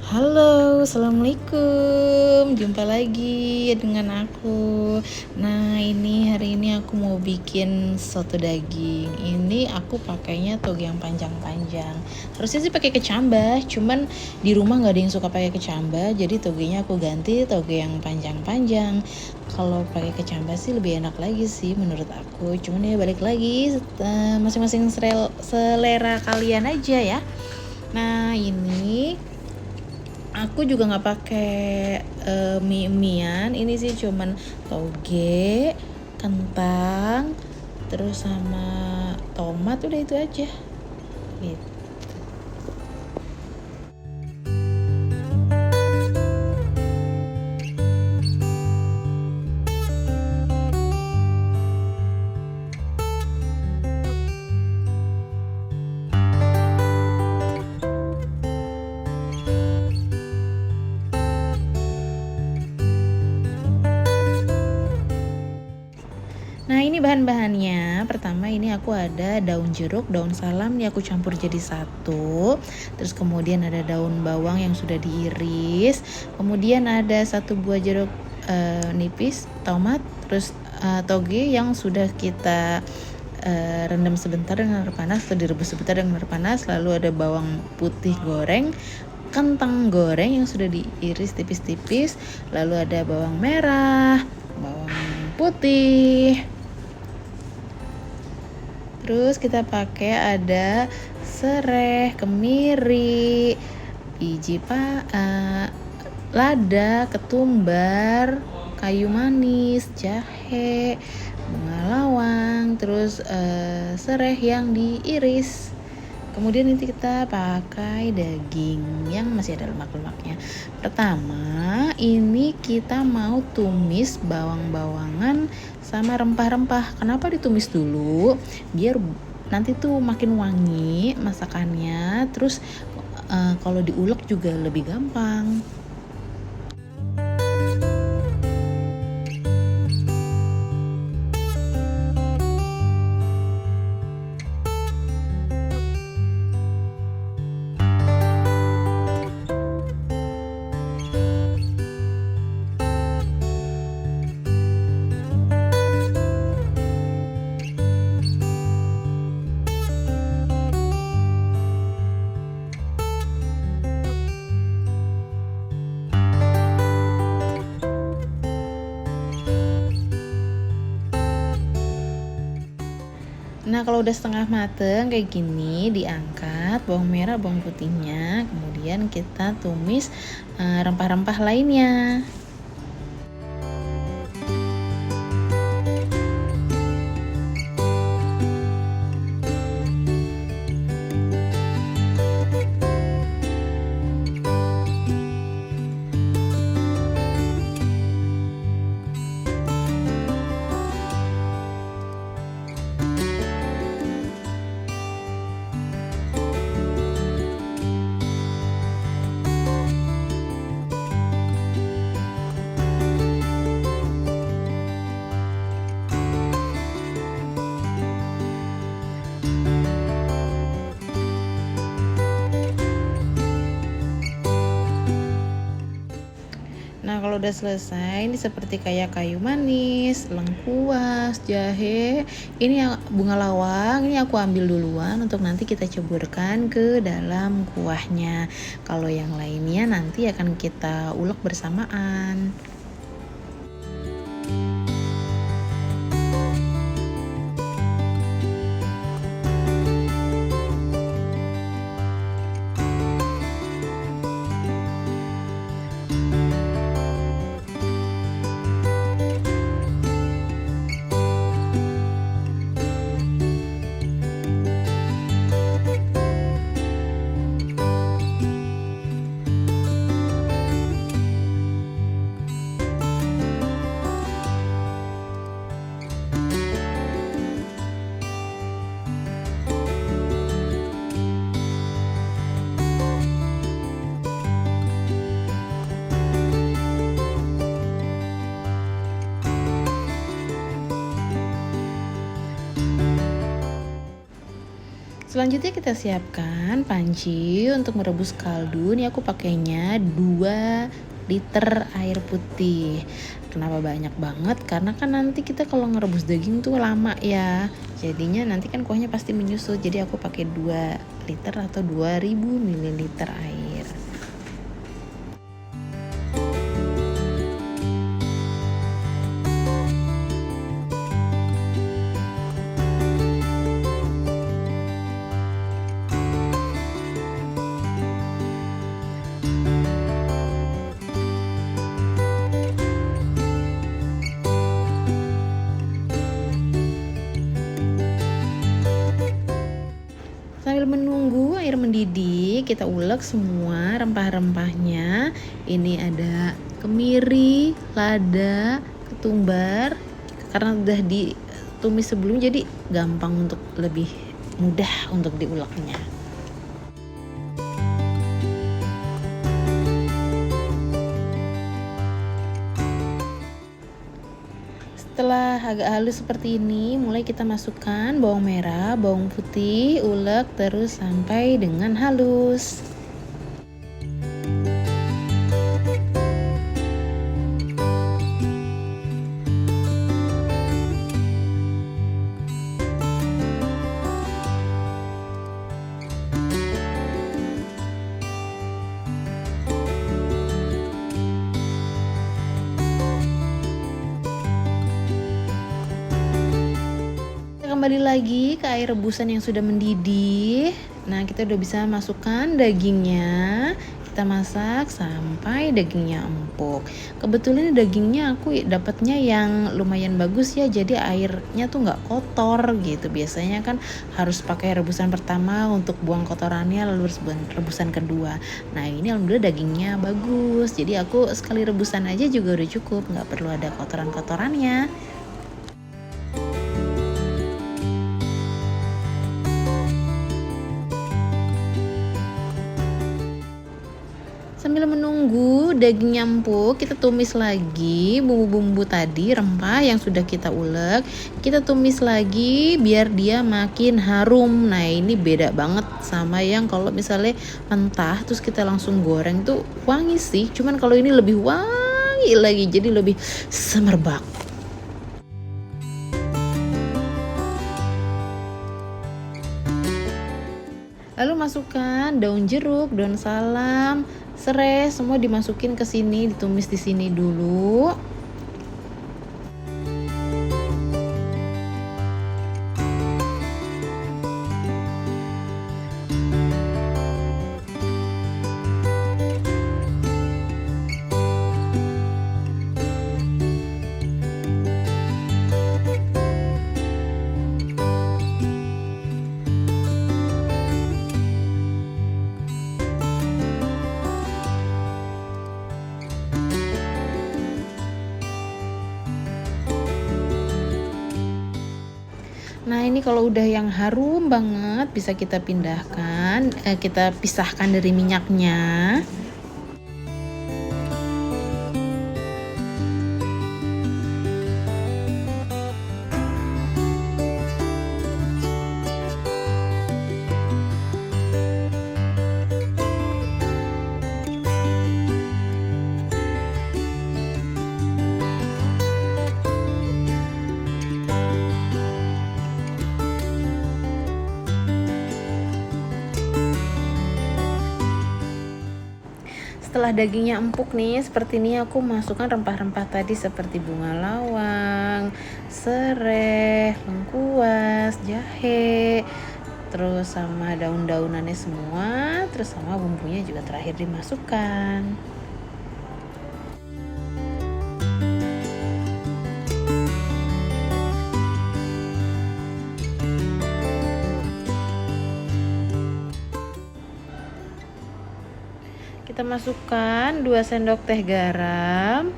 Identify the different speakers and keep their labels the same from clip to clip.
Speaker 1: Halo, assalamualaikum. Jumpa lagi dengan aku. Nah, hari ini aku mau bikin soto daging. Ini aku pakainya toge yang panjang-panjang. Harusnya sih pakai kecambah, cuman di rumah nggak ada yang suka pakai kecambah, jadi togenya aku ganti toge yang panjang-panjang. Kalau pakai kecambah sih lebih enak lagi sih menurut aku. Cuman ya balik lagi, masing-masing selera kalian aja ya. Nah, ini aku juga nggak pakai mie-mian, ini sih cuman toge, kentang, terus sama tomat, udah itu aja gitu. Nah, ini bahan-bahannya. Pertama ini aku ada daun jeruk, daun salam, ini aku campur jadi satu. Terus kemudian ada daun bawang yang sudah diiris. Kemudian ada satu buah jeruk nipis, tomat, terus toge yang sudah kita rendam sebentar dengan air panas atau direbus sebentar dengan air panas. Lalu ada bawang putih goreng, kentang goreng yang sudah diiris tipis-tipis. Lalu ada bawang merah, bawang putih. Terus kita pakai ada serai, kemiri, biji lada, ketumbar, kayu manis, jahe, bunga lawang, terus serai yang diiris. Kemudian nanti kita pakai daging yang masih ada lemak-lemaknya. Pertama, ini kita mau tumis bawang-bawangan sama rempah-rempah. Kenapa ditumis dulu? Biar nanti tuh makin wangi masakannya. Terus kalau diulek juga lebih gampang. Nah, kalau udah setengah mateng kayak gini, diangkat bawang merah, bawang putihnya, kemudian kita tumis rempah-rempah lainnya. Nah, kalau udah selesai, ini seperti kayak kayu manis, lengkuas, jahe. Ini yang bunga lawang, ini aku ambil duluan untuk nanti kita ceburkan ke dalam kuahnya. Kalau yang lainnya nanti akan kita ulek bersamaan. Selanjutnya kita siapkan panci untuk merebus kaldu. Ini aku pakainya 2 liter air putih. Kenapa banyak banget? Karena kan nanti kita kalau ngerebus daging tuh lama ya. Jadinya nanti kan kuahnya pasti menyusut. Jadi aku pakai 2 liter atau 2000 ml air. Sambil menunggu air mendidih, kita ulek semua rempah-rempahnya. Ini ada kemiri, lada, ketumbar. Karena udah ditumis sebelum, jadi gampang untuk lebih mudah untuk diuleknya. Setelah agak halus seperti ini, mulai kita masukkan bawang merah, bawang putih, ulek terus sampai dengan halus. Kembali lagi ke air rebusan yang sudah mendidih. Nah, kita udah bisa masukkan dagingnya. Kita masak sampai dagingnya empuk. Kebetulan dagingnya aku dapatnya yang lumayan bagus ya, jadi airnya tuh nggak kotor gitu. Biasanya kan harus pakai rebusan pertama untuk buang kotorannya, lalu rebusan kedua. Nah, ini alhamdulillah dagingnya bagus, jadi aku sekali rebusan aja juga udah cukup, nggak perlu ada kotoran-kotorannya. Sambil menunggu dagingnya empuk, kita tumis lagi bumbu-bumbu tadi, rempah yang sudah kita ulek. Kita tumis lagi biar dia makin harum. Nah, ini beda banget sama yang kalau misalnya mentah terus kita langsung goreng tuh wangi sih. Cuman kalau ini lebih wangi lagi, jadi lebih semerbak. Lalu masukkan daun jeruk, daun salam, serai, semua dimasukin ke sini, ditumis di sini dulu. Nah, ini kalau udah yang harum banget bisa kita pindahkan, kita pisahkan dari minyaknya. Setelah dagingnya empuk nih, seperti ini aku masukkan rempah-rempah tadi seperti bunga lawang, serai, lengkuas, jahe, terus sama daun-daunannya semua, terus sama bumbunya juga terakhir dimasukkan. Kita masukkan 2 sendok teh garam,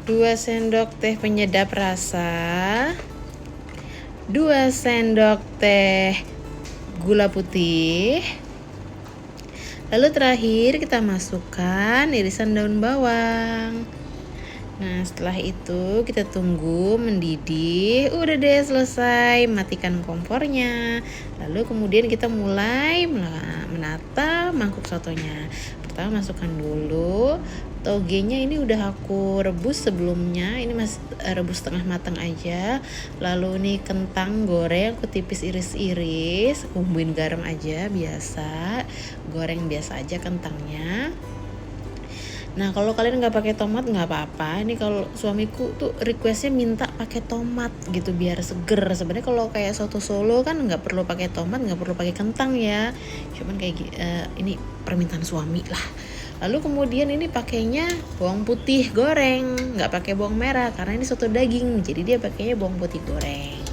Speaker 1: 2 sendok teh penyedap rasa, 2 sendok teh gula putih. Lalu terakhir kita masukkan irisan daun bawang. Nah, setelah itu kita tunggu mendidih. Udah deh, selesai. Matikan kompornya. Lalu kemudian kita mulai menata mangkuk sotonya. Pertama masukkan dulu togenya, ini udah aku rebus sebelumnya. Ini masih rebus setengah matang aja. Lalu nih kentang goreng aku tipis iris-iris, bumbuin garam aja biasa. Goreng biasa aja kentangnya. Nah, kalau kalian nggak pakai tomat nggak apa-apa. Ini kalau suamiku tuh requestnya minta pakai tomat gitu biar seger. Sebenarnya kalau kayak soto Solo kan nggak perlu pakai tomat, nggak perlu pakai kentang ya. Cuman kayak ini permintaan suami lah. Lalu kemudian ini pakainya bawang putih goreng, nggak pakai bawang merah karena ini soto daging. Jadi dia pakainya bawang putih goreng.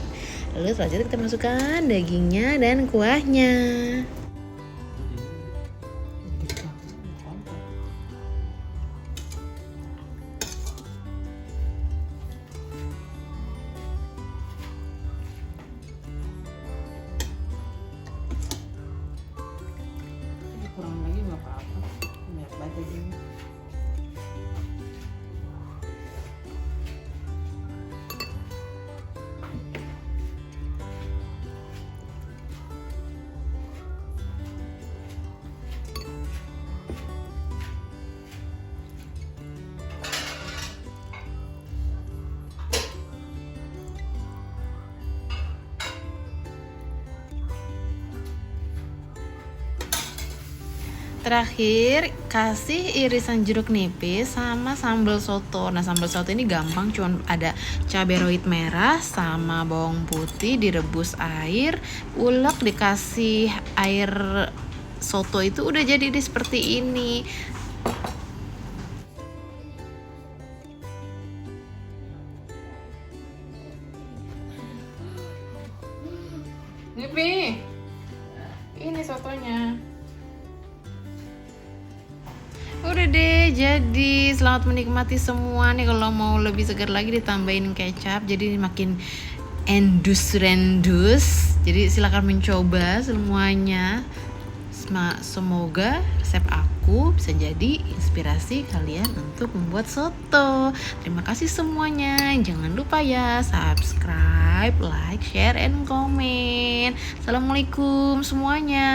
Speaker 1: Lalu selanjutnya kita masukkan dagingnya dan kuahnya. Kurang lagi nggak apa-apa, banyak banget ini. Terakhir kasih irisan jeruk nipis sama sambal soto. Nah, sambal soto ini gampang, cuman ada cabai rawit merah sama bawang putih direbus air, ulek dikasih air soto, itu udah jadi seperti ini. Nipi, ini sotonya. Udah deh, jadi selamat menikmati semua nih. Kalau mau lebih segar lagi ditambahin kecap, jadi makin endus-rendus. Jadi silakan mencoba semuanya. Semoga resep aku bisa jadi inspirasi kalian untuk membuat soto. Terima kasih semuanya. Jangan lupa ya subscribe, like, share, and comment. Assalamualaikum semuanya.